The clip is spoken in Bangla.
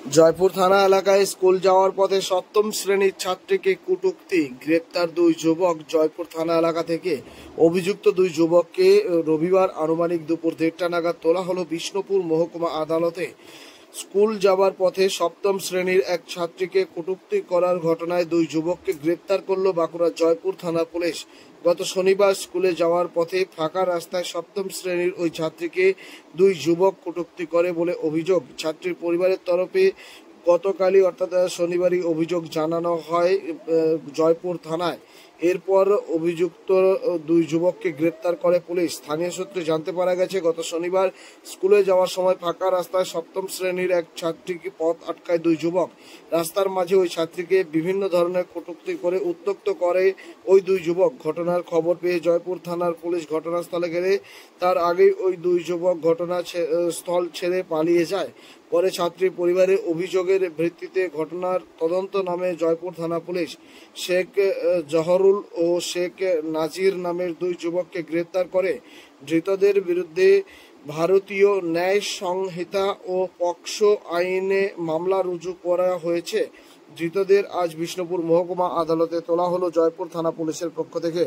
জয়পুর থানা এলাকায় স্কুল যাওয়ার পথে সপ্তম শ্রেণীর ছাত্রীকে কটূক্তি, গ্রেপ্তার দুই যুবক। জয়পুর থানা এলাকা থেকে অভিযুক্ত দুই যুবককে রবিবার আনুমানিক দুপুর 1:30 নাগাদ তোলা হলো বিষ্ণুপুর মহকুমা আদালতে। স্কুল যাবার পথে সপ্তম শ্রেণীর এক ছাত্রীকে কটূক্তি করার ঘটনায় দুই যুবককে গ্রেপ্তার করল বাঁকুড়া জয়পুর থানা পুলিশ। গত শনিবার স্কুলে যাওয়ার পথে ফাঁকা রাস্তায় সপ্তম শ্রেণীর ওই ছাত্রীকে দুই যুবক কটূক্তি করে বলে অভিযোগ। ছাত্রীর পরিবারের তরফে গতকালই অর্থাৎ শনিবারই অভিযোগ জানানো হয় জয়পুর থানায়। এরপর অভিযুক্ত দুই যুবককে গ্রেপ্তার করে পুলিশ। স্থানীয় সূত্রে জানতে পারা গেছে, গত শনিবার স্কুলে যাওয়ার সময় ফাঁকা রাস্তায় সপ্তম শ্রেণীর এক ছাত্রীকে পথ আটকায় দুই যুবক। রাস্তার মাঝে ওই ছাত্রীকে বিভিন্ন ধরনের কটূক্তি করে উত্ত্যক্ত করে ওই দুই যুবক। ঘটনার খবর পেয়ে জয়পুর থানার পুলিশ ঘটনাস্থলে গেলে তার আগেই ওই দুই যুবক ঘটনাস্থল ছেড়ে পালিয়ে যায়। পরে ছাত্রীর পরিবারের অভিযোগের ভিত্তিতে ঘটনার তদন্ত নামে জয়পুর থানা পুলিশ শেখ জহরুল ও শেখ নাজির নামের দুই যুবককে গ্রেপ্তার করে। ধৃতদের বিরুদ্ধে ভারতীয় ন্যায় সংহিতা ও পক্সো আইনে মামলা রুজু করা হয়েছে। ধৃতদের আজ বিষ্ণুপুর মহকুমা আদালতে তোলা হলো জয়পুর থানা পুলিশের পক্ষ থেকে।